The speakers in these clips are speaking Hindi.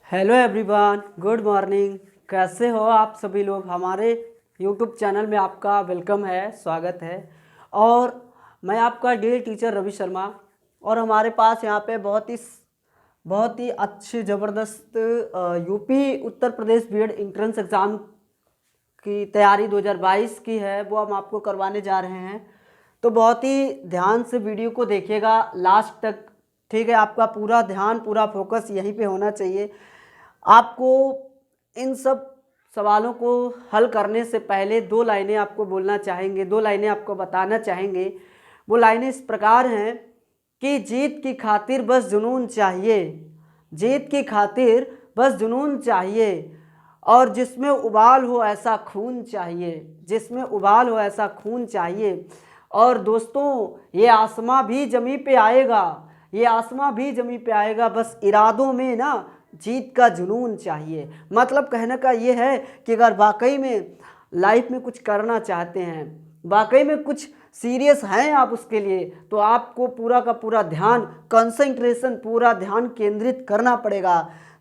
Hello everyone, good morning. कैसे हो आप सभी लोग? हमारे यूट्यूब चैनल में आपका वेलकम है, स्वागत है। और मैं आपका डी टीचर रवि शर्मा। और हमारे पास यहाँ पे बहुत ही अच्छी ज़बरदस्त UP Uttar Pradesh BEd entrance exam की तैयारी 2022 की है, वो हम आपको करवाने जा रहे हैं। तो बहुत ही ध्यान से वीडियो को देखिएगा लास्ट तक, ठीक है? आपका पूरा ध्यान, पूरा फोकस यहीं पे होना चाहिए। आपको इन सब सवालों को हल करने से पहले दो लाइनें आपको बोलना चाहेंगे, दो लाइनें आपको बताना चाहेंगे। वो लाइनें इस प्रकार हैं कि जीत की खातिर बस जुनून चाहिए, जीत की खातिर बस जुनून चाहिए, और जिसमें उबाल हो ऐसा खून चाहिए, जिसमें उबाल हो ऐसा खून चाहिए। और दोस्तों, ये आसमां भी जमी पे आएगा, ये आसमां भी जमी पे आएगा, बस इरादों में ना जीत का जुनून चाहिए। मतलब कहने का ये है कि अगर वाकई में लाइफ में कुछ करना चाहते हैं, वाकई में कुछ सीरियस हैं आप उसके लिए, तो आपको पूरा का पूरा ध्यान, कंसंट्रेशन, पूरा ध्यान केंद्रित करना पड़ेगा।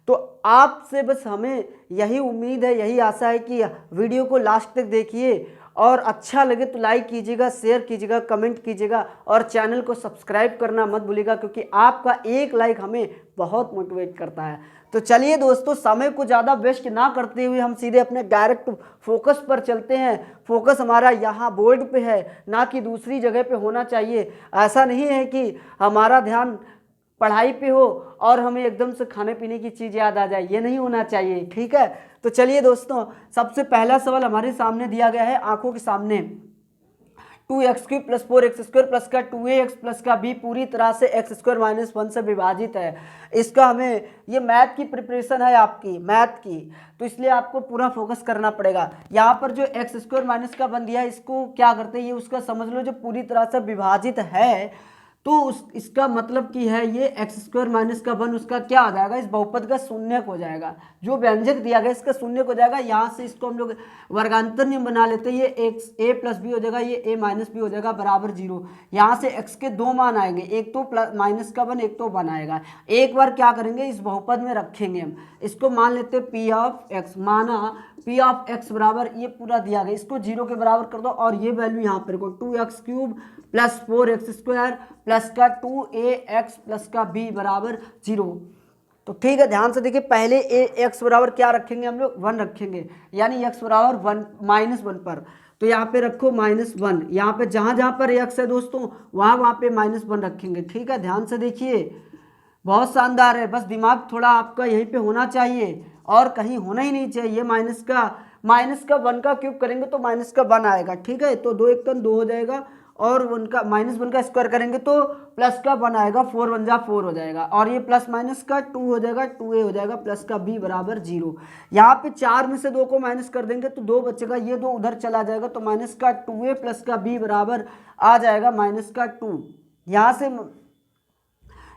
तो आपसे बस हमें यही उम्मीद है, यही आशा है कि वीडियो को लास्ट तक देखिए, और अच्छा लगे तो लाइक कीजिएगा, शेयर कीजिएगा, कमेंट कीजिएगा, और चैनल को सब्सक्राइब करना मत भूलिएगा, क्योंकि आपका एक लाइक हमें बहुत मोटिवेट करता है। तो चलिए दोस्तों, समय को ज़्यादा वेस्ट ना करते हुए हम सीधे अपने डायरेक्ट फोकस पर चलते हैं। फोकस हमारा यहाँ बोर्ड पे है, ना कि दूसरी जगह पे होना चाहिए। ऐसा नहीं है कि हमारा ध्यान पढ़ाई पे हो और हमें एकदम से खाने पीने की चीज़ याद आ जाए, ये नहीं होना चाहिए, ठीक है? तो चलिए दोस्तों, सबसे पहला सवाल हमारे सामने दिया गया है, आंखों के सामने। 2x³ + 4x² प्लस का 2ax प्लस का b पूरी तरह से x² - 1 से विभाजित है। इसका हमें, ये मैथ की प्रिपरेशन है आपकी, मैथ की, तो इसलिए आपको पूरा फोकस करना पड़ेगा। यहाँ पर जो x² - का बन दिया है, इसको क्या करते हैं, ये उसका समझ लो जो पूरी तरह से विभाजित है, तो इसका मतलब कि है ये x² - का बन उसका क्या आ जाएगा, इस बहुपद का शून्यक हो जाएगा। जो व्यंजक दिया गया इसका शून्यक हो जाएगा। यहाँ से इसको हम लोग वर्गांतर नियम बना लेते हैं, ये a + b हो जाएगा, ये a - b हो जाएगा बराबर 0। यहाँ से x के दो मान आएंगे, एक तो प्लस माइनस का बन, एक तो बन आएगा। एक बार क्या करेंगे, इस बहुपद में रखेंगे हम, इसको मान लेते हैं p(x), माना p(x) बराबर, ये पूरा दिया गया, इसको 0 के बराबर कर दो, और ये वैल्यू यहाँ पर 2x³ + 4x² प्लस का 2ax प्लस का b बराबर 0। तो ठीक है, ध्यान से देखिए, पहले x बराबर क्या रखेंगे हम लोग, 1 रखेंगे, यानी x बराबर 1 पर। तो यहाँ पे रखो -1, यहाँ पे जहाँ जहाँ पर x है दोस्तों, वहाँ पे -1 रखेंगे, ठीक है? ध्यान से देखिए, बहुत शानदार है। बस दिमाग थोड़ा आपका यहीं पे होना चाहिए, और कहीं होना ही नहीं चाहिए। माइनस का 1 का क्यूब करेंगे तो -1 आएगा, ठीक है? तो 2 × 1 = 2 हो जाएगा, और -1 का स्क्वायर करेंगे तो +1 आएगा, 4 × 1 = 4 हो जाएगा, और ये प्लस माइनस का 2 हो जाएगा, 2a हो जाएगा, प्लस का b बराबर 0। यहाँ पे 4 में से 2 को माइनस कर देंगे तो 2 बचेगा, ये 2 उधर चला जाएगा, तो -2a प्लस का b बराबर आ जाएगा -2।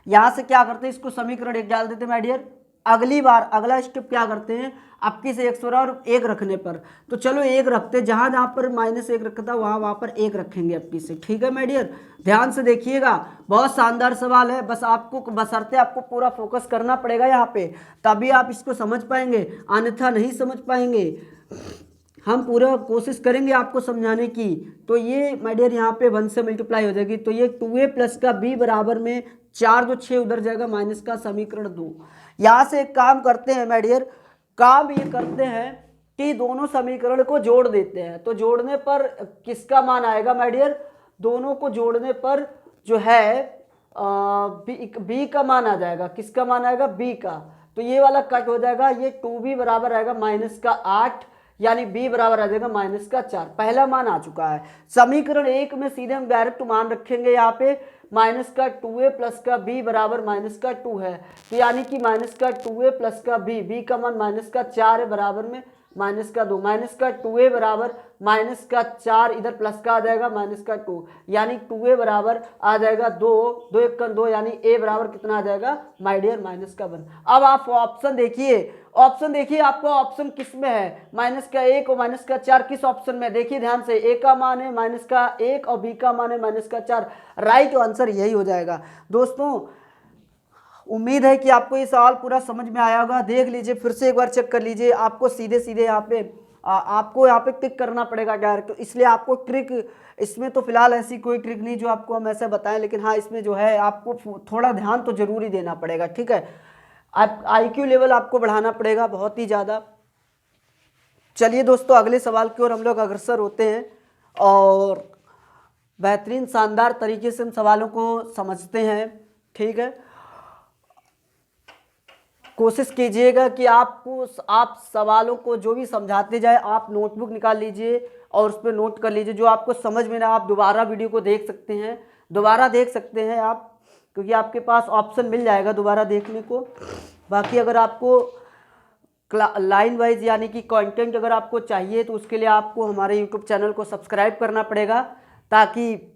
यहाँ से क्या करते हैं, इसको समीकरण 1 डाल देते हैं माय डियर। अगली बार अगला स्टेप क्या करते हैं, आपकी से x और 1 रखने पर, तो चलो 1 रखते, जहाँ जहाँ पर -1 रखा था वहाँ पर 1 रखेंगे आपकी से, ठीक है माय डियर? ध्यान से देखिएगा, बहुत शानदार सवाल है। बस आपको बशर्ते आपको पूरा फोकस करना पड़ेगा यहाँ पे, तभी आप इसको समझ पाएंगे, अन्यथा नहीं समझ पाएंगे। हम पूरा कोशिश करेंगे आपको समझाने की। तो ये माय डियर यहाँ पे 1 से मल्टीप्लाई हो जाएगी, तो ये 2a प्लस का b बराबर में 4 2 6 उधर जाएगा, माइनस का समीकरण 2। यहाँ से एक काम करते हैं माय डियर, काम ये करते हैं कि दोनों समीकरण को जोड़ देते हैं। तो जोड़ने पर किसका मान आएगा माय डियर, दोनों को जोड़ने पर जो है b का मान आ जाएगा। किसका मान आएगा, b का। तो ये वाला कट हो जाएगा, ये 2b बराबर आएगा -8, यानी b बराबर आ जाएगा -4। पहला मान आ चुका है। समीकरण 1 में सीधे हम डायरेक्ट मान रखेंगे, यहाँ पे -2a प्लस का b बराबर -2 है, तो यानी कि -2a प्लस का b का मान -4 है, बराबर में -2, -2a बराबर -4, इधर प्लस का आ जाएगा -2, यानी 2a बराबर आ जाएगा 2, 2 × 1 = 2, यानी a बराबर कितना आ जाएगा माय डियर -1। अब आप ऑप्शन देखिए, आपका ऑप्शन किस में है, -1 और -4 किस ऑप्शन में? देखिए ध्यान से, a का मान है -1 और b का मान है -4। राइट आंसर यही हो जाएगा दोस्तों। उम्मीद है कि आपको ये सवाल पूरा समझ में आया होगा। देख लीजिए, फिर से एक बार चेक कर लीजिए। आपको सीधे सीधे यहाँ पे आपको यहाँ पे टिक करना पड़ेगा डायरेक्ट, तो इसलिए आपको ट्रिक इसमें तो फिलहाल ऐसी कोई ट्रिक नहीं जो आपको हम ऐसे बताएं, लेकिन हाँ इसमें जो है आपको थोड़ा ध्यान तो जरूर ही देना पड़ेगा, ठीक है। आप IQ लेवल आपको बढ़ाना पड़ेगा बहुत ही ज़्यादा। चलिए दोस्तों, अगले सवाल की ओर हम लोग अग्रसर होते हैं और बेहतरीन शानदार तरीके से हम सवालों को समझते हैं, ठीक है। कोशिश कीजिएगा कि आप सवालों को जो भी समझाते जाए आप नोटबुक निकाल लीजिए और उस पर नोट कर लीजिए। जो आपको समझ में ना, आप दोबारा वीडियो को देख सकते हैं, दोबारा देख सकते हैं आप, क्योंकि आपके पास ऑप्शन मिल जाएगा दोबारा देखने को। बाकी अगर आपको लाइन वाइज यानी कि कंटेंट अगर आपको चाहिए तो उसके लिए आपको हमारे यूट्यूब चैनल को सब्सक्राइब करना पड़ेगा, ताकि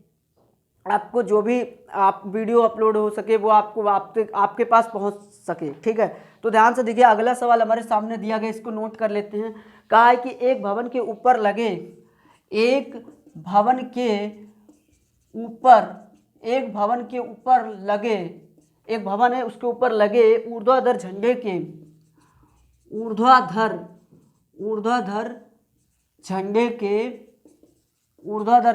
आपको जो भी आप वीडियो अपलोड हो सके वो आपके पास पहुंच सके, ठीक है। तो ध्यान से देखिए, अगला सवाल हमारे सामने दिया गया, इसको नोट कर लेते हैं। कहा है कि एक भवन के ऊपर लगे एक भवन है, उसके ऊपर लगे ऊर्ध्वाधर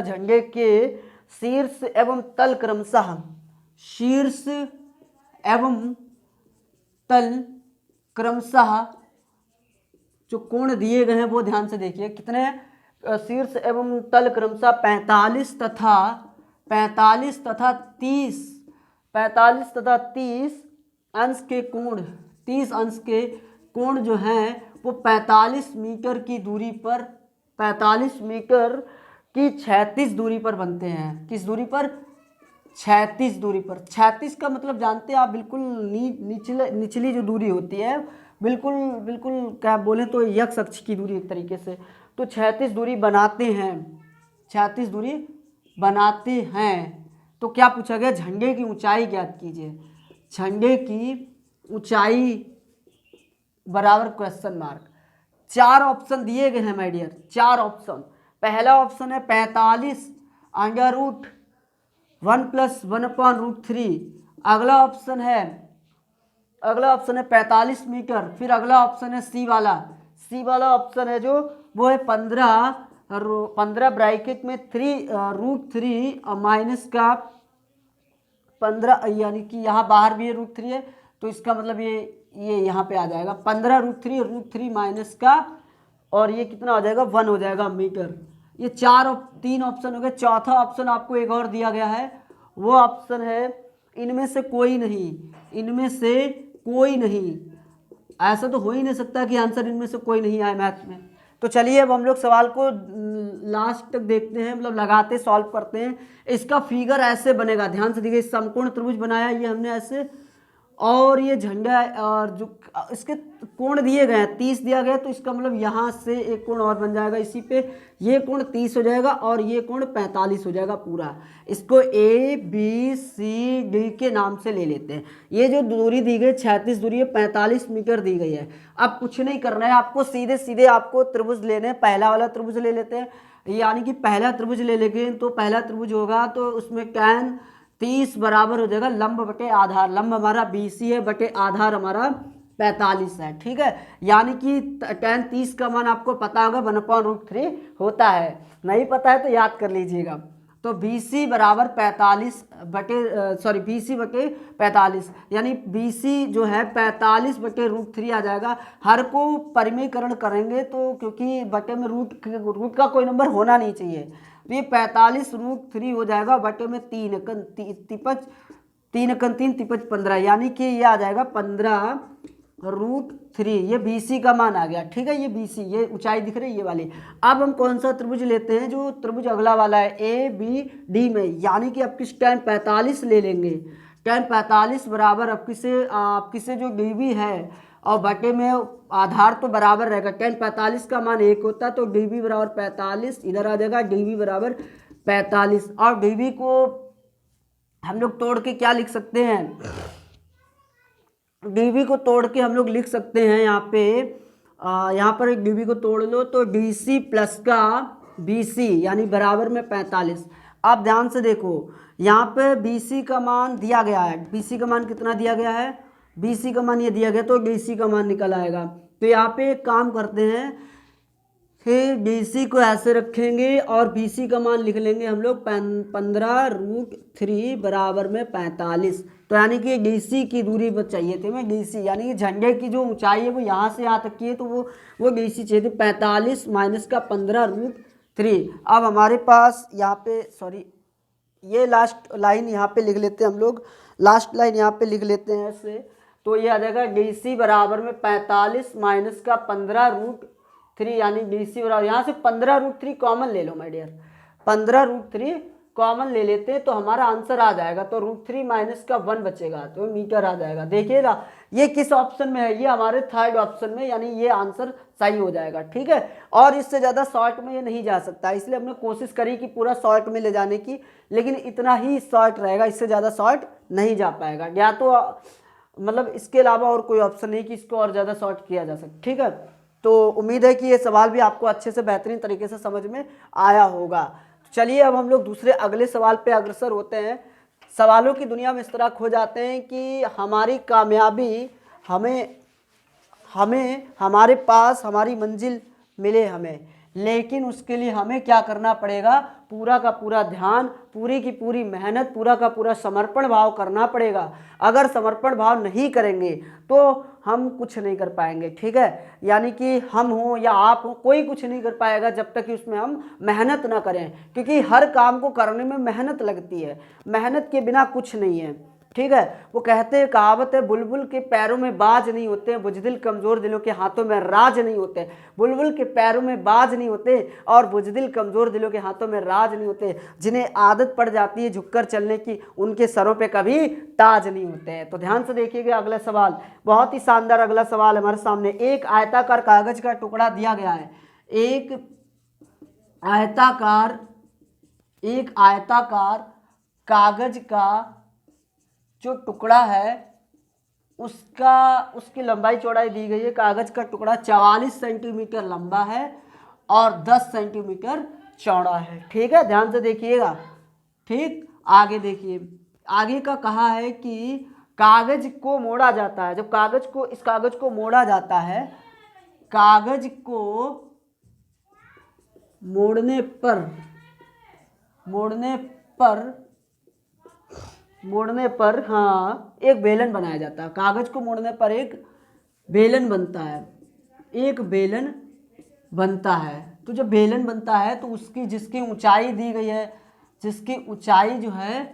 झंडे के शीर्ष एवं तल क्रमशः जो कोण दिए गए हैं वो ध्यान से देखिए कितने, शीर्ष एवं तल क्रमशः 45 तथा 30 अंश के कोण, 30 अंश के कोण जो हैं वो 45 मीटर की दूरी पर, 45 मीटर की 36 दूरी पर बनते हैं। किस दूरी पर? 36 दूरी पर। 36 का मतलब जानते हैं आप, बिल्कुल निचली जो दूरी होती है, बिल्कुल क्या बोले तो यक्ष अक्ष की दूरी एक तरीके से, तो 36 दूरी बनाते हैं। तो क्या पूछा गया? झंडे की ऊंचाई ज्ञात कीजिए। झंडे की ऊंचाई बराबर क्वेश्चन मार्क। 4 ऑप्शन दिए गए हैं माय डियर, 4 ऑप्शन। पहला ऑप्शन है 45 √1 + 1/√3। अगला ऑप्शन है 45 मीटर। फिर अगला ऑप्शन है सी वाला ऑप्शन है जो वो है 15 ब्रैकेट में 3√3 माइनस का 15, यानी कि यहाँ बाहर भी √3 है, तो इसका मतलब ये यहाँ पे आ जाएगा 15√3 माइनस का, और ये कितना हो जाएगा? 1 हो जाएगा मीटर। ये 3 ऑप्शन हो गए। चौथा ऑप्शन आपको एक और दिया गया है, वो ऑप्शन है इनमें से कोई नहीं। ऐसा तो हो ही नहीं सकता कि आंसर इनमें से कोई नहीं आए मैथ में। तो चलिए अब हम लोग सवाल को लास्ट तक देखते हैं, मतलब लगाते सॉल्व करते हैं। इसका फिगर ऐसे बनेगा, ध्यान से देखिए। समकोण त्रिभुज बनाया ये हमने ऐसे, और ये झंडा, और जो इसके कोण दिए गए हैं 30 दिया गया, तो इसका मतलब यहाँ से एक कोण और बन जाएगा इसी पे, ये कोण 30 हो जाएगा और ये कोण 45 हो जाएगा पूरा। इसको ABCD के नाम से ले लेते हैं। ये जो दूरी दी गई 36 दूरी है, 45 मीटर दी गई है। अब कुछ नहीं करना है आपको, सीधे सीधे आपको त्रिभुज लेने हैं। पहला वाला त्रिभुज ले लेते हैं, यानी कि पहला त्रिभुज ले लेंगे। तो पहला त्रिभुज होगा तो उसमें tan 30 बराबर हो जाएगा लंब बटे आधार। लंब हमारा BC है, बटे आधार हमारा 45 है, ठीक है। यानी कि tan 30 का मान आपको पता होगा 1/√3 होता है। नहीं पता है तो याद कर लीजिएगा। तो BC बराबर 45 BC बटे 45, यानी BC जो है 45 बटे √3 आ जाएगा। हर को परिमेयकरण करेंगे तो, क्योंकि बटे में रूट का कोई नंबर होना नहीं चाहिए, तो ये 45 √3 हो जाएगा बटे में 3 3 15, यानी कि ये आ जाएगा 15√3। ये BC का मान आ गया, ठीक है। ये BC, ये ऊंचाई दिख रही है ये वाली। अब हम कौन सा त्रिभुज लेते हैं? जो त्रिभुज अगला वाला है ABD में, यानी कि अब किस tan 45 ले लेंगे। tan 45 बराबर आपकी से जो DB है और बटे में आधार तो बराबर रहेगा। tan 45 का मान 1 होता है, तो DB बराबर 45 इधर आ जाएगा, DB बराबर 45। और DB को हम लोग तोड़ के क्या लिख सकते हैं? DB को तोड़ के हम लोग लिख सकते हैं यहाँ पे, यहाँ पर एक DB को तोड़ लो तो DC प्लस का BC, यानी बराबर में 45। आप ध्यान से देखो, यहाँ पे BC का मान दिया गया है। BC का मान कितना दिया गया है? BC का मान ये दिया गया तो DC का मान निकल आएगा। तो यहाँ पे एक काम करते हैं, फिर DC को ऐसे रखेंगे और BC का मान लिख लेंगे हम लोग 15√3 बराबर में 45। तो यानी कि DC की दूरी पर चाहिए थे मैं, DC यानी कि झंडे की जो ऊंचाई है वो यहाँ से यहाँ तक की है, तो वो DC चाहिए थी 45 माइनस का 15√3। अब हमारे पास यहाँ पे सॉरी ये लास्ट लाइन यहाँ पे लिख लेते हैं हम लोग, लास्ट लाइन यहाँ पे लिख लेते हैं ऐसे। तो ये आ जाएगा DC बराबर में 45 माइनस का 15√3 यानी DC बराबर, यहाँ से 15√3 कॉमन ले लो माय डियर, 15√3 कॉमन ले लेते हैं तो हमारा आंसर आ जाएगा। तो √3 माइनस का 1 बचेगा तो मीटर आ जाएगा। देखिएगा ये किस ऑप्शन में है, ये हमारे थर्ड ऑप्शन में, यानी ये आंसर सही हो जाएगा। ठीक है, और इससे ज़्यादा शॉर्ट में ये नहीं जा सकता, इसलिए हमने कोशिश करी कि पूरा शॉर्ट में ले जाने की, लेकिन इतना ही शॉर्ट रहेगा, इससे ज़्यादा शॉर्ट नहीं जा पाएगा। या तो मतलब इसके अलावा और कोई ऑप्शन नहीं कि इसको और ज़्यादा शॉर्ट किया जा सके। ठीक है, तो उम्मीद है कि ये सवाल भी आपको अच्छे से बेहतरीन तरीके से समझ में आया होगा। चलिए अब हम लोग दूसरे अगले सवाल पे अग्रसर होते हैं। सवालों की दुनिया में इस तरह खो जाते हैं कि हमारी कामयाबी हमें हमारे पास हमारी मंजिल मिले हमें, लेकिन उसके लिए हमें क्या करना पड़ेगा, पूरा का पूरा ध्यान, पूरी की पूरी मेहनत, पूरा का पूरा समर्पण भाव करना पड़ेगा। अगर समर्पण भाव नहीं करेंगे तो हम कुछ नहीं कर पाएंगे। ठीक है, यानी कि हम हो या आप हो, कोई कुछ नहीं कर पाएगा जब तक कि उसमें हम मेहनत ना करें, क्योंकि हर काम को करने में मेहनत लगती है, मेहनत के बिना कुछ नहीं है। ठीक है, वो कहते हैं, कहावत है, बुलबुल के पैरों में बाज नहीं होते, बुजदिल कमजोर दिलों के हाथों में राज नहीं होते। बुलबुल के पैरों में बाज नहीं होते और बुजदिल कमजोर दिलों के हाथों में राज नहीं होते। जिन्हें आदत पड़ जाती है झुककर चलने की, उनके सरों पे कभी ताज नहीं होते हैं। तो ध्यान से देखिएगा अगला सवाल, बहुत ही शानदार अगला सवाल हमारे सामने। एक आयताकार कागज का टुकड़ा दिया गया है, एक आयताकार कागज का जो टुकड़ा है उसकी लंबाई चौड़ाई दी गई है। कागज का टुकड़ा 44 सेंटीमीटर लंबा है और 10 सेंटीमीटर चौड़ा है। ठीक है, ध्यान से देखिएगा। ठीक, आगे देखिए, आगे का कहा है कि कागज को मोड़ा जाता है। जब इस कागज को मोड़ा जाता है, कागज को मोड़ने पर हाँ एक बेलन बनाया जाता है। कागज को मोड़ने पर एक बेलन बनता है, तो जब बेलन बनता है तो जिसकी ऊंचाई दी गई है, जिसकी ऊंचाई जो है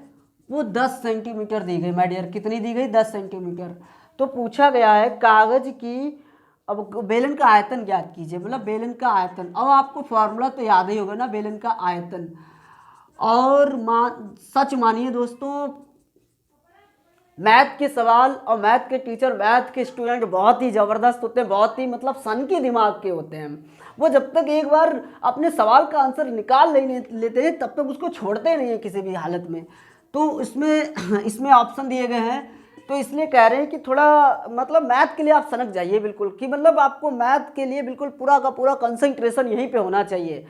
वो 10 सेंटीमीटर दी गई। माय डियर, कितनी दी गई? 10 सेंटीमीटर। तो पूछा गया है कागज की, अब बेलन का आयतन ज्ञात कीजिए, मतलब बेलन का आयतन। अब आपको फॉर्मूला तो याद ही होगा ना, बेलन का आयतन। और सच मानिए दोस्तों, मैथ के सवाल और मैथ के टीचर, मैथ के स्टूडेंट बहुत ही ज़बरदस्त होते हैं, बहुत ही मतलब सन के दिमाग के होते हैं। वो जब तक एक बार अपने सवाल का आंसर निकाल नहीं लेते हैं तब तक उसको छोड़ते नहीं हैं किसी भी हालत में। तो इसमें ऑप्शन दिए गए हैं, तो इसलिए कह रहे हैं कि थोड़ा मतलब मैथ के लिए आप सनक जाइए बिल्कुल, कि मतलब आपको मैथ के लिए बिल्कुल पूरा का पूरा कंसंट्रेशन यहीं पे होना चाहिए।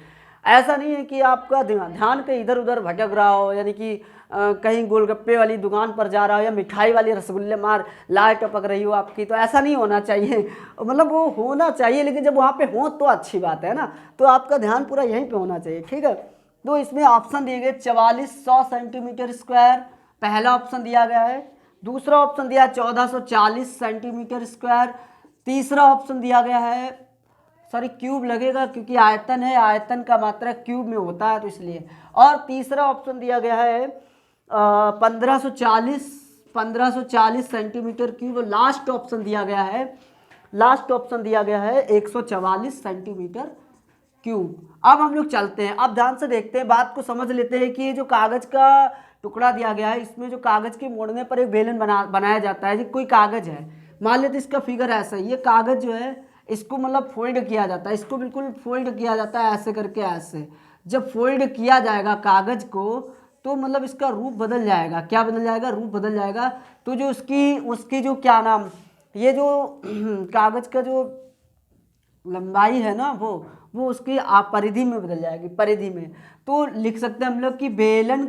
ऐसा नहीं है कि आपका ध्यान कहीं इधर उधर भटक रहा हो, यानी कि कहीं गोलगप्पे वाली दुकान पर जा रहा हो या मिठाई वाली रसगुल्ले मार लाल टपक रही हो आपकी, तो ऐसा नहीं होना चाहिए। मतलब वो होना चाहिए, लेकिन जब वहाँ पे हो तो अच्छी बात है ना, तो आपका ध्यान पूरा यहीं पे होना चाहिए। ठीक है, तो इसमें ऑप्शन दिए गए 4400 सेंटीमीटर स्क्वायर, पहला ऑप्शन दिया गया है। दूसरा ऑप्शन दिया 1440 सेंटीमीटर स्क्वायर। तीसरा ऑप्शन दिया गया है, सॉरी क्यूब लगेगा क्योंकि आयतन है, आयतन का मात्रा क्यूब में होता है तो इसलिए। और तीसरा ऑप्शन दिया गया है 1540 सेंटीमीटर क्यूब। लास्ट ऑप्शन दिया गया है 144 सेंटीमीटर क्यूब। अब हम लोग चलते हैं, अब ध्यान से देखते हैं, बात को समझ लेते हैं कि ये जो कागज का टुकड़ा दिया गया है, इसमें जो कागज के मोड़ने पर एक बेलन बनाया जाता है। कोई कागज है, मान लेते इसका फिगर ऐसा है, ये कागज जो है इसको मतलब फोल्ड किया जाता है, इसको बिल्कुल फोल्ड किया जाता है ऐसे करके, ऐसे जब फोल्ड किया जाएगा कागज को तो मतलब इसका रूप बदल जाएगा। क्या बदल जाएगा? रूप बदल जाएगा। तो जो उसकी जो क्या नाम, ये जो कागज का जो लंबाई है ना, वो उसकी परिधि में बदल जाएगी, परिधि में। तो लिख सकते हैं हम लोग कि बेलन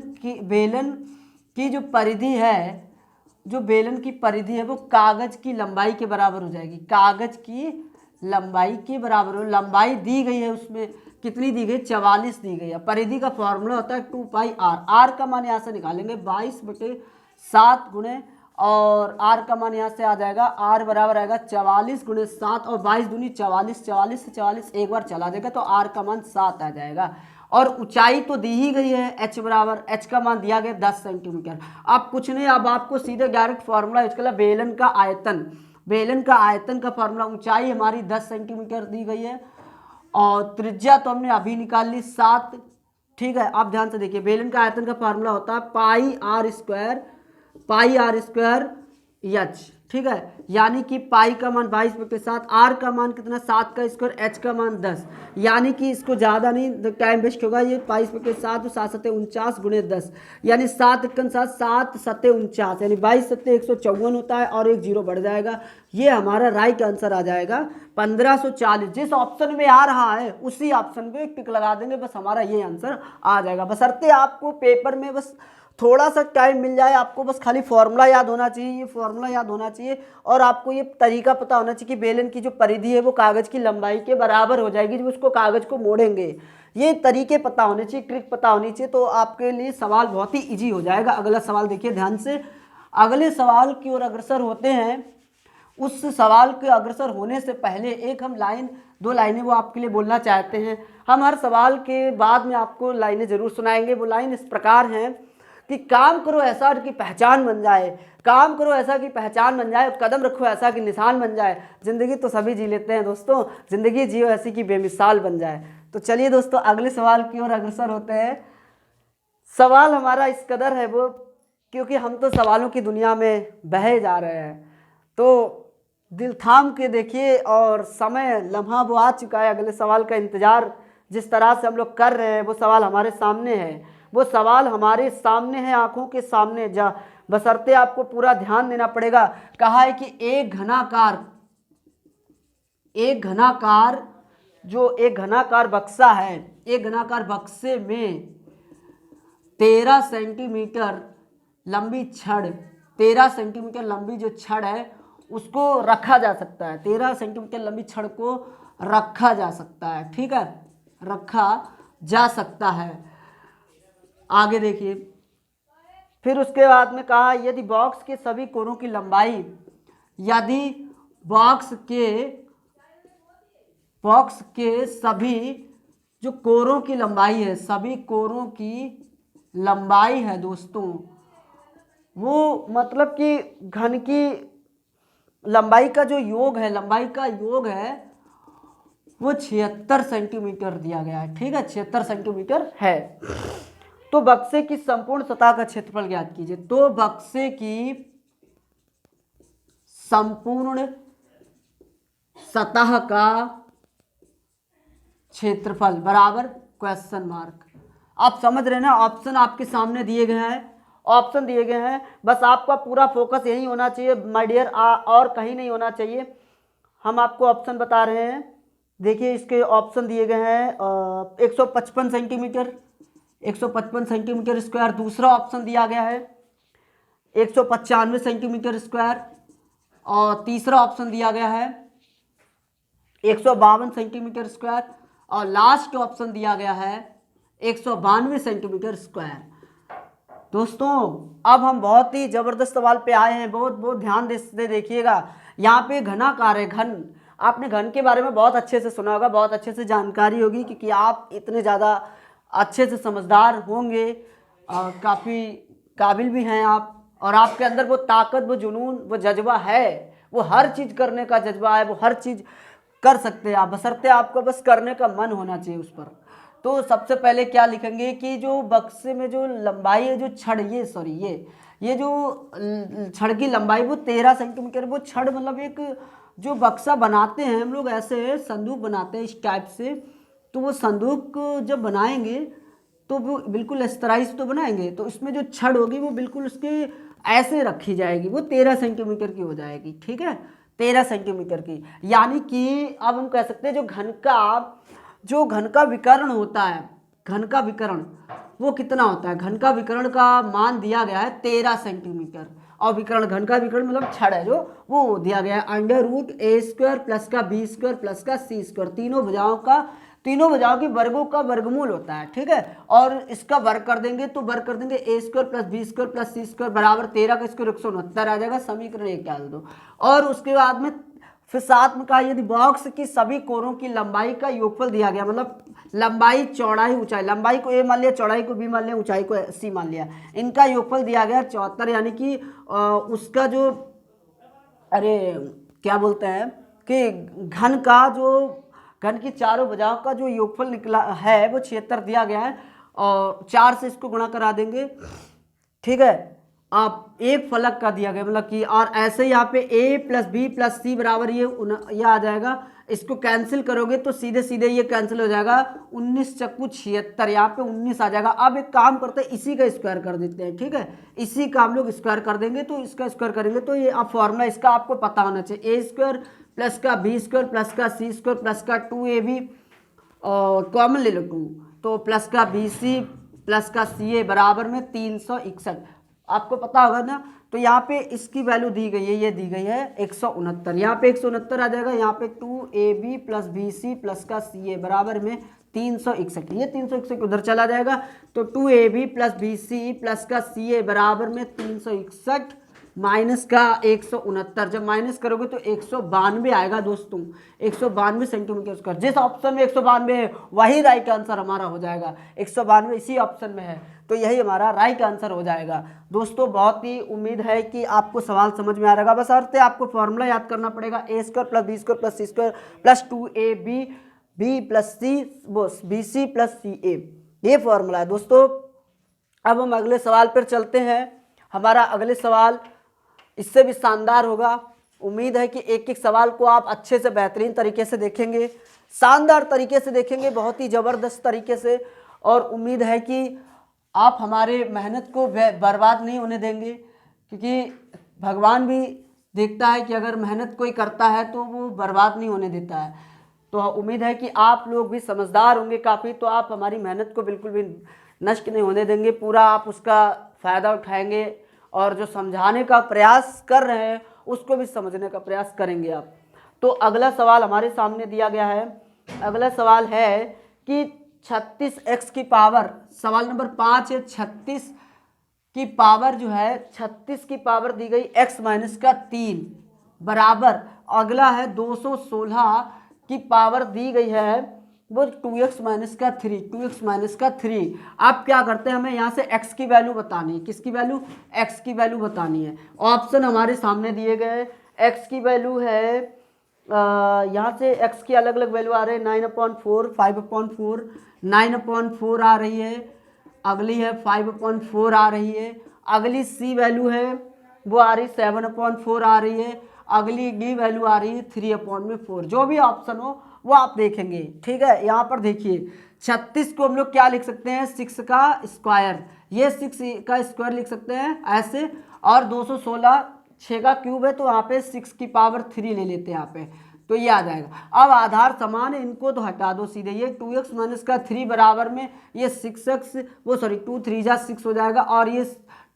की जो परिधि है जो बेलन की परिधि है वो कागज की लंबाई के बराबर हो जाएगी, कागज की लंबाई के बराबर हो। लंबाई दी गई है, उसमें कितनी दी गई, 44 दी गई है। परिधि का फॉर्मूला होता है 2πr। आर का मान यहाँ से निकालेंगे 22/7 गुणे, और आर का मान यहाँ से आ जाएगा, आर बराबर आएगा 44 × 7, और 22 दूनी 44, 44 से 44 एक बार चला देगा तो आर का मान 7 आ जाएगा। और ऊंचाई तो दी ही गई है, एच बराबर, एच का मान दिया गया 10 सेंटीमीटर। अब कुछ नहीं, अब आपको सीधे डायरेक्ट फॉर्मूला यूज करना, बेलन का आयतन, बेलन का आयतन का फॉर्मूला, ऊंचाई हमारी 10 सेंटीमीटर दी गई है और त्रिज्या तो हमने अभी निकाल ली 7। ठीक है, आप ध्यान से देखिए, बेलन का आयतन का फॉर्मूला होता है पाई r² एच। ठीक है, यानी कि पाई का मान 22/7, आर का मान कितना 7 का स्क्वायर, एच का मान 10, यानी कि इसको ज़्यादा नहीं टाइम वेस्ट होगा, ये 22/7 7 7 49 × 10, यानी 7 × 7 7 7 49, यानी 22 7 154 होता है और एक जीरो बढ़ जाएगा। ये हमारा राइट आंसर आ जाएगा 1540। जिस ऑप्शन में आ रहा है उसी ऑप्शन पे टिक लगा देंगे, बस हमारा ये आंसर आ जाएगा। बशर्ते आपको पेपर में बस थोड़ा सा टाइम मिल जाए, आपको बस खाली फॉर्मूला याद होना चाहिए, ये फॉर्मूला याद होना चाहिए, और आपको ये तरीका पता होना चाहिए कि बेलन की जो परिधि है वो कागज़ की लंबाई के बराबर हो जाएगी जब उसको कागज़ को मोड़ेंगे। ये तरीके पता होने चाहिए, ट्रिक पता होनी चाहिए, तो आपके लिए सवाल बहुत ही ईजी हो जाएगा। अगला सवाल देखिए ध्यान से, अगले सवाल की ओर अग्रसर होते हैं। उस सवाल के अग्रसर होने से पहले एक हम लाइन, 2 लाइनें वो आपके लिए बोलना चाहते हैं। हम हर सवाल के बाद में आपको लाइनें ज़रूर सुनाएंगे। वो लाइन इस प्रकार हैं कि काम करो ऐसा कि पहचान बन जाए, काम करो ऐसा कि पहचान बन जाए, कदम रखो ऐसा कि निशान बन जाए। ज़िंदगी तो सभी जी लेते हैं दोस्तों, ज़िंदगी जियो ऐसी कि बेमिसाल बन जाए। तो चलिए दोस्तों अगले सवाल की ओर अग्रसर होते हैं। सवाल हमारा इस कदर है वो, क्योंकि हम तो सवालों की दुनिया में बहे जा रहे हैं, तो दिल थाम के देखिए, और समय लम्हा वो आ चुका है। अगले सवाल का इंतज़ार जिस तरह से हम लोग कर रहे हैं, वो सवाल हमारे सामने है, वो सवाल हमारे सामने है, आंखों के सामने। जा बशर्ते आपको पूरा ध्यान देना पड़ेगा। कहा है कि एक घनाकार बक्सा है, एक घनाकार बक्से में 13 सेंटीमीटर लंबी छड़, 13 सेंटीमीटर लंबी जो छड़ है उसको रखा जा सकता है, 13 सेंटीमीटर लंबी छड़ को रखा जा सकता है। ठीक है, रखा जा सकता है। आगे देखिए, फिर उसके बाद में कहा यदि बॉक्स के सभी कोरों की लंबाई, यदि बॉक्स के सभी जो कोरों की लंबाई है, सभी कोरों की लंबाई है दोस्तों, वो मतलब कि घन की लंबाई का जो योग है, लंबाई का योग है वो 76 सेंटीमीटर दिया गया है। ठीक है, 76 सेंटीमीटर है। तो बक्से की संपूर्ण सतह का क्षेत्रफल ज्ञात कीजिए। तो बक्से की संपूर्ण सतह का क्षेत्रफल बराबर क्वेश्चन मार्क। आप समझ रहे हैं ना, ऑप्शन आपके सामने दिए गए हैं, ऑप्शन दिए गए हैं, बस आपका पूरा फोकस यही होना चाहिए माय डियर, और कहीं नहीं होना चाहिए। हम आपको ऑप्शन बता रहे हैं, देखिए इसके ऑप्शन दिए गए हैं 155 सेंटीमीटर, 155 सेंटीमीटर स्क्वायर। दूसरा ऑप्शन दिया गया है 195 सेंटीमीटर स्क्वायर, और तीसरा ऑप्शन दिया गया है 152 सेंटीमीटर स्क्वायर, और लास्ट ऑप्शन दिया गया है 192 सेंटीमीटर स्क्वायर। दोस्तों अब हम बहुत ही ज़बरदस्त सवाल पे आए हैं, बहुत ध्यान से देखिएगा। यहाँ पे घनाकार है, घन, आपने घन के बारे में बहुत अच्छे से सुना होगा, बहुत अच्छे से जानकारी होगी, क्योंकि आप इतने ज़्यादा अच्छे से समझदार होंगे, काफ़ी काबिल भी हैं आप, और आपके अंदर वो ताकत, वो जुनून, वो जज्बा है, वो हर चीज़ करने का जज्बा है, वो हर चीज़ कर सकते हैं आप, बशर्ते आपको बस करने का मन होना चाहिए उस पर। तो सबसे पहले क्या लिखेंगे कि जो बक्से में जो लंबाई है, जो छड़, ये जो छड़ की लंबाई वो 13 सेंटीमीटर। वो छड़ मतलब एक जो बक्सा बनाते हैं हम लोग, ऐसे संदूक बनाते हैं इस टाइप से, तो वो संदूक जब बनाएंगे तो वो बिल्कुल इस तरह से तो बनाएंगे, तो इसमें जो छड़ होगी वो बिल्कुल उसके ऐसे रखी जाएगी, वो 13 सेंटीमीटर की हो जाएगी। ठीक है, 13 सेंटीमीटर की, यानी कि अब हम कह सकते हैं जो घन का विकर्ण होता है, घन का विकर्ण वो कितना होता है, घन का विकर्ण का मान दिया गया है 13 सेंटीमीटर, और विकर्ण घन का विकर्ण मतलब छड़ है जो वो दिया गया है अंडर रूट ए स्क्वायर प्लस का बी स्क्वायर प्लस का सी स्क्वायर, तीनों भुजाओं की वर्गों का वर्गमूल होता है, ठीक है। और इसका वर्ग कर देंगे तो वर्ग कर देंगे A square plus B square plus C square बराबर 13 का स्क्वायर 169 आ जाएगा, समीकरण 1 डाल दो। और उसके बाद में फिर साथ में कहा यदि बॉक्स की सभी कोरों की लंबाई का योगफल दिया गया, मतलब लंबाई चौड़ाई ऊंचाई, लंबाई को ए मान लिया, चौड़ाई को बी मान लिया, ऊंचाई को सी मान लिया, इनका योगफल दिया गया 74, यानी कि उसका जो अरे क्या बोलते हैं कि घन की चारों भुजाओं का जो योगफल निकला है वो 76 दिया गया है और 4 से इसको गुणा करा देंगे, ठीक है। आप एक फलक का दिया गया मतलब कि, और ऐसे यहाँ पे a प्लस बी प्लस सी बराबर ये आ जाएगा, इसको कैंसिल करोगे तो सीधे सीधे ये कैंसिल हो जाएगा, 19 चक्कू 76, यहाँ पे 19 आ जाएगा। अब एक काम करते हैं इसी का स्क्वायर कर देते हैं, ठीक है, इसी का हम लोग स्क्वायर कर देंगे, तो इसका स्क्वायर करेंगे तो ये अब फॉर्मूला इसका आपको पता होना चाहिए, ए स्क्वायर प्लस का बी स्क्वायर प्लस का सी स्क्वायर प्लस का 2ab और कॉमन ले लो 2, तो प्लस का बी सी प्लस का सी ए बराबर में 361, आपको पता होगा ना। तो यहाँ पे इसकी वैल्यू दी गई है, ये दी गई है 169, यहाँ पे 169 आ जाएगा, यहाँ पे 2ab plus B C plus का सी ए बराबर में 361, ये 361 उधर चला जाएगा, तो 2ab plus B C plus का सी ए बराबर में 361 माइनस का 169, जब माइनस करोगे तो 192 आएगा दोस्तों, 192 सेंटीमीटर स्क्वायर। जिस ऑप्शन में 192 है वही राइट आंसर हमारा हो जाएगा, 192 इसी ऑप्शन में है, तो यही हमारा राइट आंसर हो जाएगा। दोस्तों बहुत ही उम्मीद है कि आपको सवाल समझ में आ रहेगा, बस अर्थ है आपको फॉर्मूला याद करना पड़ेगा, A square plus B square plus C square plus 2ab B plus C B C plus C A, ये फॉर्मूला है दोस्तों। अब हम अगले सवाल पर चलते हैं, हमारा अगले सवाल इससे भी शानदार होगा। उम्मीद है कि एक एक सवाल को आप अच्छे से बेहतरीन तरीके से देखेंगे, शानदार तरीके से देखेंगे, बहुत ही ज़बरदस्त तरीके से, और उम्मीद है कि आप हमारे मेहनत को बर्बाद नहीं होने देंगे, क्योंकि भगवान भी देखता है कि अगर मेहनत कोई करता है तो वो बर्बाद नहीं होने देता है। तो उम्मीद है कि आप लोग भी समझदार होंगे काफ़ी, तो आप हमारी मेहनत को बिल्कुल भी नष्ट नहीं होने देंगे, पूरा आप उसका फ़ायदा उठाएंगे और जो समझाने का प्रयास कर रहे हैं उसको भी समझने का प्रयास करेंगे आप। तो अगला सवाल हमारे सामने दिया गया है, अगला सवाल है कि 36x की पावर, सवाल नंबर 5 है, 36 की पावर जो है 36 की पावर दी गई x माइनस का 3 बराबर, अगला है 216 की पावर दी गई है वो 2x माइनस का 3, 2x माइनस का 3। आप क्या करते हैं, हमें यहाँ से x की वैल्यू बतानी है, किसकी वैल्यू, x की वैल्यू बतानी है। ऑप्शन हमारे सामने दिए गए, x की वैल्यू है यहाँ से x की अलग अलग वैल्यू आ रही है, 9/4, 5/4, 9/4 आ रही है, अगली है 5/4 आ रही है, अगली c वैल्यू है वो आ रही 7/4 आ रही है, अगली d वैल्यू आ रही है 3/4। जो भी ऑप्शन हो वो आप देखेंगे, ठीक है। यहाँ पर देखिए 36 को हम लोग क्या लिख सकते हैं, 6 का स्क्वायर, ये 6 का स्क्वायर लिख सकते हैं ऐसे, और 216 6 का क्यूब है तो यहाँ पे 6 की पावर 3 ले लेते हैं यहाँ पे, तो ये आ जाएगा। अब आधार समान है, इनको तो हटा दो सीधे, ये 2x माइनस का 3 बराबर में ये 6x वो सॉरी 2 3 जा 6 हो जाएगा, और ये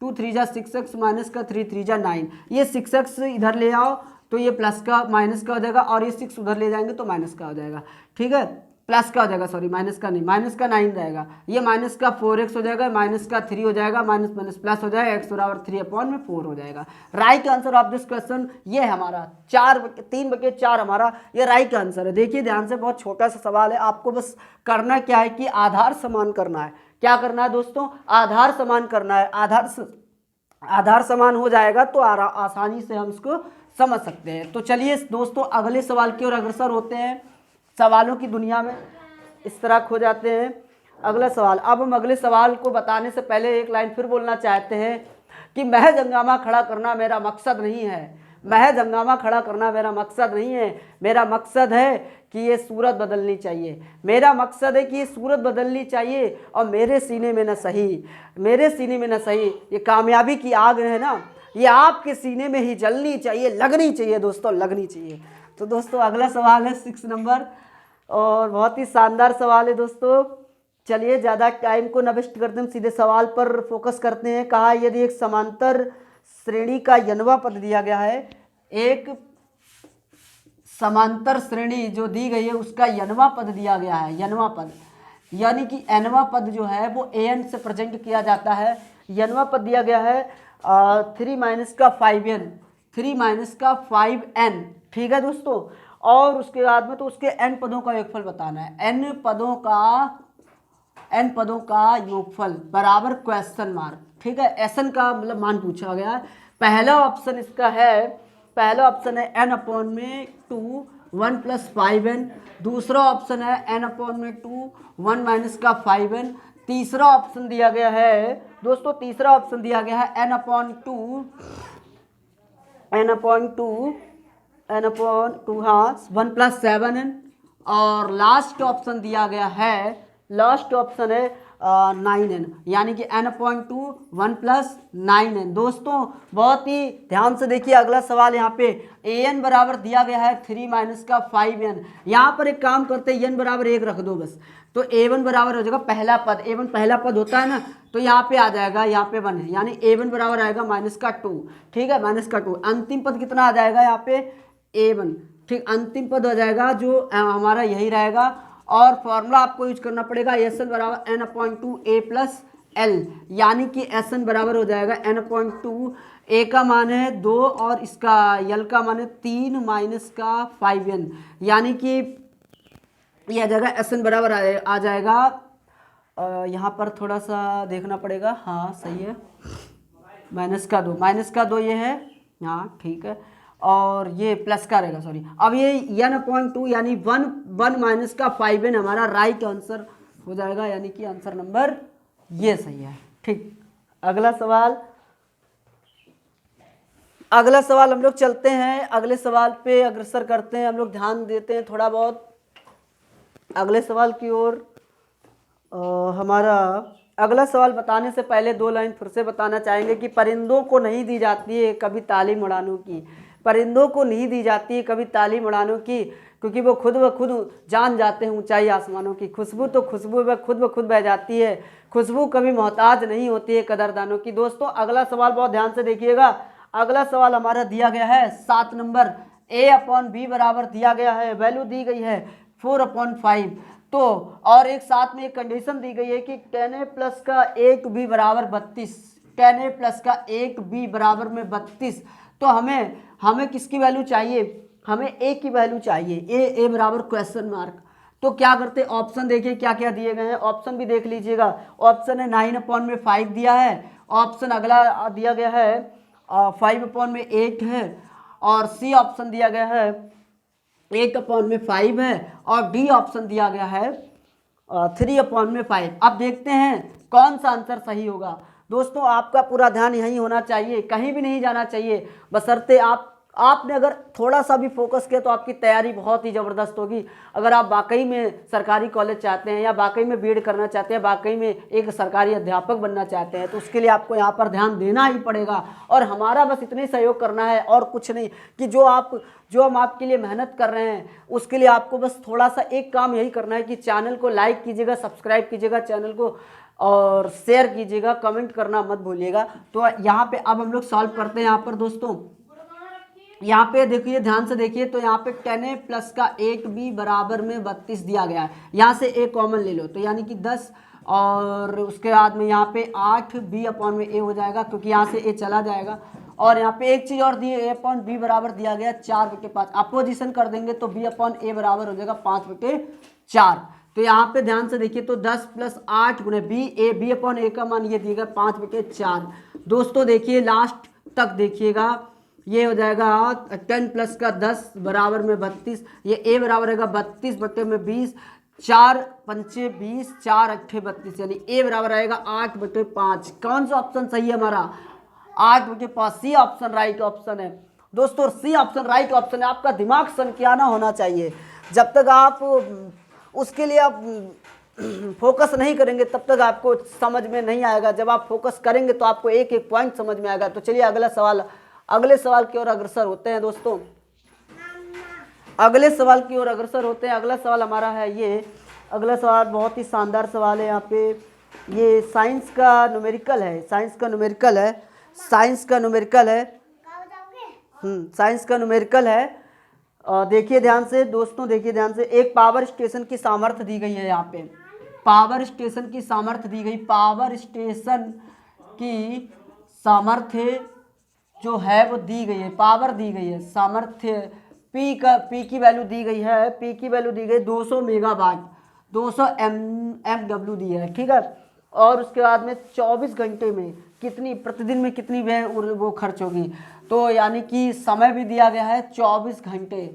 2 3 जा 6x माइनस का 3 3 जा 9, ये 6x इधर ले आओ तो ये प्लस का माइनस का हो जाएगा, और ये 6 उधर ले जाएंगे तो माइनस का हो जाएगा, ठीक है, प्लस का हो जाएगा, सॉरी माइनस का नहीं, माइनस का 9 रहेगा, ये माइनस का 4x हो जाएगा, माइनस का 3 हो जाएगा, माइनस माइनस प्लस हो जाएगा, x बराबर 3/4 हो जाएगा। Right answer of this question ये हमारा 3/4 हमारा ये राइट आंसर है। देखिए ध्यान से, बहुत छोटा सा सवाल है, आपको बस करना क्या है कि आधार समान करना है। क्या करना है दोस्तों, आधार समान करना है, आधार समान हो जाएगा तो आसानी से हम इसको समझ सकते हैं। तो चलिए दोस्तों अगले सवाल की ओर अग्रसर होते हैं, सवालों की दुनिया में इस तरह खो जाते हैं। अगला सवाल, अब हम अगले सवाल को बताने से पहले एक लाइन फिर बोलना चाहते हैं कि महज हंगामा खड़ा करना मेरा मकसद नहीं है, महज हंगामा खड़ा करना मेरा मकसद नहीं है, मेरा मकसद है कि ये सूरत बदलनी चाहिए, मेरा मकसद है कि ये सूरत बदलनी चाहिए, और मेरे सीने में न सही, मेरे सीने में न सही, ये कामयाबी की आग है ना, ये आपके सीने में ही जलनी चाहिए, लगनी चाहिए दोस्तों, लगनी चाहिए। तो दोस्तों अगला सवाल है 6 नंबर, और बहुत ही शानदार सवाल है दोस्तों। चलिए ज़्यादा टाइम को न वेस्ट करते हम सीधे सवाल पर फोकस करते हैं। कहा यदि एक समांतर श्रेणी का nवां पद दिया गया है। एक समांतर श्रेणी जो दी गई है उसका nवां पद दिया गया है, nवां पद, यानी कि nवां पद जो है वो an से प्रेजेंट किया जाता है। nवां पद दिया गया है 3 माइनस का 5n, 3 माइनस का 5n, ठीक है दोस्तों। और उसके बाद में तो उसके n पदों का योगफल बताना है, n पदों का योगफल बराबर क्वेश्चन मार्क, ठीक है। एसन का मतलब मान पूछा गया है। पहला ऑप्शन इसका है, पहला ऑप्शन है n अपॉन में 2 1 प्लस 5n, दूसरा ऑप्शन है n अपॉन में 2 1 माइनस का 5n, तीसरा ऑप्शन दिया गया है दोस्तों, तीसरा ऑप्शन दिया गया है n अपॉन 2 हाँ 1 प्लस 7n, और लास्ट ऑप्शन दिया गया है, लास्ट ऑप्शन है 9n, यानी कि n अपॉन 2 1 प्लस 9n। दोस्तों बहुत ही ध्यान से देखिए अगला सवाल, यहाँ पे an बराबर दिया गया है 3 माइनस का 5n। यहाँ पर एक काम करते हैं, n बराबर 1 रख दो बस, तो a1 बराबर हो जाएगा पहला पद, a1 पहला पद होता है ना, तो यहाँ पे आ जाएगा, यहाँ पे 1 है, यानी a1 बराबर आएगा माइनस का 2, ठीक है, माइनस का 2। अंतिम पद कितना आ जाएगा यहाँ पे a1, ठीक, अंतिम पद हो जाएगा जो हमारा यही रहेगा। और फॉर्मूला आपको यूज करना पड़ेगा, एस एन बराबर n upon 2 a plus L, यानी कि एस एन बराबर हो जाएगा n अपॉन 2, ए का मान है 2 और इसका यल का मान है 3 माइनस का 5n, यानी कि यह आ जाएगा एस एन बराबर आ जाएगा, यहाँ पर थोड़ा सा देखना पड़ेगा, हाँ सही है, माइनस का 2 ये है, हाँ ठीक है, और ये प्लस का रहेगा, सॉरी। अब ये n अपॉइंट 2 यानी 1 माइनस का 5n हमारा राइट आंसर हो जाएगा, यानी कि आंसर नंबर ये सही है, ठीक। अगला सवाल हम लोग चलते हैं, अगले सवाल पे अग्रसर करते हैं, हम लोग ध्यान देते हैं थोड़ा बहुत अगले सवाल की ओर। हमारा अगला सवाल बताने से पहले 2 लाइन फिर से बताना चाहेंगे कि परिंदों को नहीं दी जाती है कभी तालीम उड़ानों की, परिंदों को नहीं दी जाती है कभी तालीम उड़ानों की, क्योंकि वो खुद ब खुद जान जाते हैं ऊंचाई आसमानों की। खुशबू तो खुशबू ब खुद बह जाती है, खुशबू कभी मोहताज नहीं होती है कदरदानों की। दोस्तों अगला सवाल बहुत ध्यान से देखिएगा, अगला सवाल हमारा दिया गया है 7 नंबर, a अपॉन बी बराबर दिया गया है, वैल्यू दी गई है 4/5, तो और एक साथ में एक कंडीशन दी गई है कि 10a प्लस का 1b बराबर 32, 10a प्लस का 1b बराबर में 32, तो हमें किसकी वैल्यू चाहिए, हमें a की वैल्यू चाहिए, a बराबर क्वेश्चन मार्क। तो क्या करते, ऑप्शन देखिए क्या क्या दिए गए हैं, ऑप्शन भी देख लीजिएगा। ऑप्शन है 9/5 दिया है, ऑप्शन अगला दिया गया है 5/8 है, और सी ऑप्शन दिया गया है 8/5 है, और डी ऑप्शन दिया गया है 3/5। अब देखते हैं कौन सा आंसर सही होगा। दोस्तों आपका पूरा ध्यान यहीं होना चाहिए, कहीं भी नहीं जाना चाहिए, बशर्ते आपने अगर थोड़ा सा भी फोकस किया तो आपकी तैयारी बहुत ही ज़बरदस्त होगी। अगर आप वाकई में सरकारी कॉलेज चाहते हैं, या वाकई में बीएड करना चाहते हैं, वाकई में एक सरकारी अध्यापक बनना चाहते हैं, तो उसके लिए आपको यहाँ पर ध्यान देना ही पड़ेगा। और हमारा बस इतना ही सहयोग करना है और कुछ नहीं, कि जो हम आपके लिए मेहनत कर रहे हैं उसके लिए आपको बस थोड़ा सा एक काम यही करना है कि चैनल को लाइक कीजिएगा, सब्सक्राइब कीजिएगा चैनल को, और शेयर कीजिएगा, कमेंट करना मत भूलिएगा। तो यहाँ पे अब हम लोग सॉल्व करते हैं। यहाँ पर दोस्तों यहाँ पे देखिए, ध्यान से देखिए, तो यहाँ पे 10a प्लस का 8b बराबर में 32 दिया गया है, यहाँ से a कॉमन ले लो तो यानी कि 10, और उसके बाद में यहाँ पे 8b अपॉन में a हो जाएगा, क्योंकि यहाँ से a चला जाएगा। और यहाँ पे एक चीज़ और दी, a अपॉन b बराबर दिया गया 4/5, अपोजिशन कर देंगे तो b अपॉन a बराबर हो जाएगा 5/4। तो यहाँ पे ध्यान से देखिए, तो 10 प्लस 8 गुणे b अपॉन a का मान ये दिएगा 5/4। दोस्तों देखिए लास्ट तक देखिएगा, ये हो जाएगा 10 प्लस का 10 बराबर में 32, ये a बराबर रहेगा 32/20, 4×5 20, 4×8 32, यानी a बराबर आएगा 8/5। कौन सा ऑप्शन सही है हमारा, 8/5, सी ऑप्शन राइट ऑप्शन है। दोस्तों सी ऑप्शन राइट ऑप्शन है, आपका दिमाग सनकियाना होना चाहिए। जब तक आप उसके लिए आप फोकस नहीं करेंगे तब तक आपको समझ में नहीं आएगा, जब आप फोकस करेंगे तो आपको एक एक पॉइंट समझ में आएगा। तो चलिए अगले सवाल की ओर अग्रसर होते हैं। दोस्तों अगले सवाल की ओर अग्रसर होते हैं। अगला सवाल हमारा है ये, अगला सवाल बहुत ही शानदार सवाल है। यहाँ पे ये साइंस का न्यूमेरिकल है, साइंस का न्यूमेरिकल है। साइंस का न्यूमेरिकल है। देखिए ध्यान से दोस्तों, देखिए ध्यान से। एक पावर स्टेशन की सामर्थ्य दी गई है यहाँ पे, पावर स्टेशन की सामर्थ्य दी गई। पावर स्टेशन की सामर्थ्य जो है वो दी गई है, पावर दी गई है, सामर्थ्य पी की वैल्यू दी गई है। पी की वैल्यू दी गई 200 मेगावाट, 200 MW दी है, ठीक है। और उसके बाद में 24 घंटे में कितनी, प्रतिदिन में कितनी वो खर्च होगी। तो यानी कि समय भी दिया गया है 24 घंटे,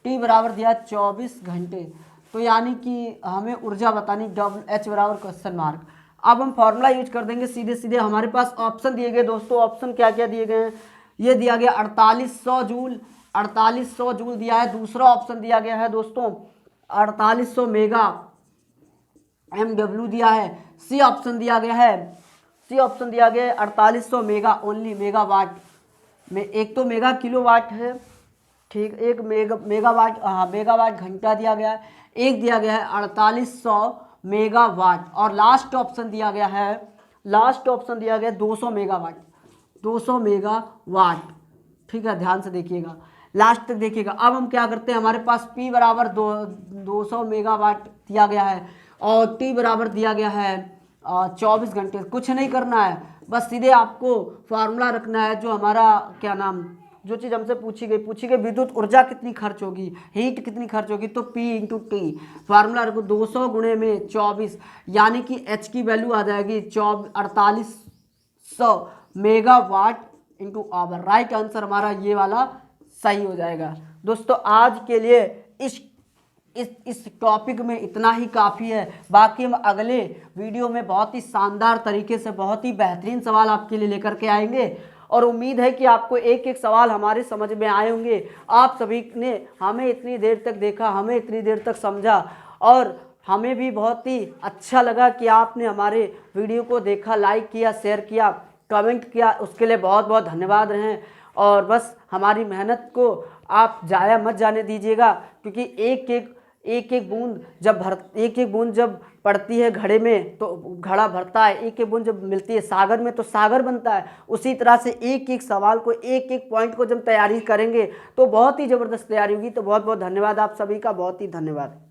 टी बराबर दिया 24 घंटे। तो यानी कि हमें ऊर्जा बतानी, H बराबर क्वेश्चन मार्क। अब हम फॉर्मूला यूज कर देंगे सीधे सीधे। हमारे पास ऑप्शन दिए गए दोस्तों, ऑप्शन क्या क्या दिए गए हैं। ये दिया गया 4800 जूल, 4800 जूल दिया है। दूसरा ऑप्शन दिया गया है दोस्तों 4800 मेगा MW दिया है। सी ऑप्शन दिया गया है, सी ऑप्शन दिया गया है 4800 मेगा ओनली मेगावाट में। एक तो मेगा किलोवाट है, ठीक, एक मेगावाट, हाँ मेगावाट घंटा दिया गया है। एक दिया गया है 4800 मेगावाट। और लास्ट ऑप्शन दिया गया है, लास्ट ऑप्शन दिया गया 200 मेगावाट, 200 मेगावाट, ठीक है। ध्यान से देखिएगा, लास्ट तक देखिएगा। अब हम क्या करते हैं, हमारे पास P बराबर 200 मेगावाट दिया गया है और T बराबर दिया गया है 24 घंटे। कुछ नहीं करना है, बस सीधे आपको फार्मूला रखना है। जो हमारा क्या नाम, जो चीज़ हमसे पूछी गई विद्युत ऊर्जा कितनी खर्च होगी, हीट कितनी खर्च होगी, तो P इंटू टी। फार्मूला रखो 200 गुणे में 24, यानी कि H की वैल्यू आ जाएगी 4800 megawatt into hour. Right answer हमारा ये वाला सही हो जाएगा। दोस्तों आज के लिए इस टॉपिक में इतना ही काफ़ी है। बाकी हम अगले वीडियो में बहुत ही शानदार तरीके से बहुत ही बेहतरीन सवाल आपके लिए लेकर के आएंगे और उम्मीद है कि आपको एक एक सवाल हमारे समझ में आए होंगे। आप सभी ने हमें इतनी देर तक देखा, हमें इतनी देर तक समझा और हमें भी बहुत ही अच्छा लगा कि आपने हमारे वीडियो को देखा, लाइक किया, शेयर किया, कमेंट किया। उसके लिए बहुत बहुत धन्यवाद रहें। और बस हमारी मेहनत को आप जाया मत जाने दीजिएगा, क्योंकि एक एक बूंद जब पड़ती है घड़े में तो घड़ा भरता है, एक एक बूंद जब मिलती है सागर में तो सागर बनता है। उसी तरह से एक एक सवाल को, एक एक पॉइंट को जब तैयारी करेंगे तो बहुत ही ज़बरदस्त तैयारी होगी। तो बहुत बहुत धन्यवाद आप सभी का, बहुत ही धन्यवाद।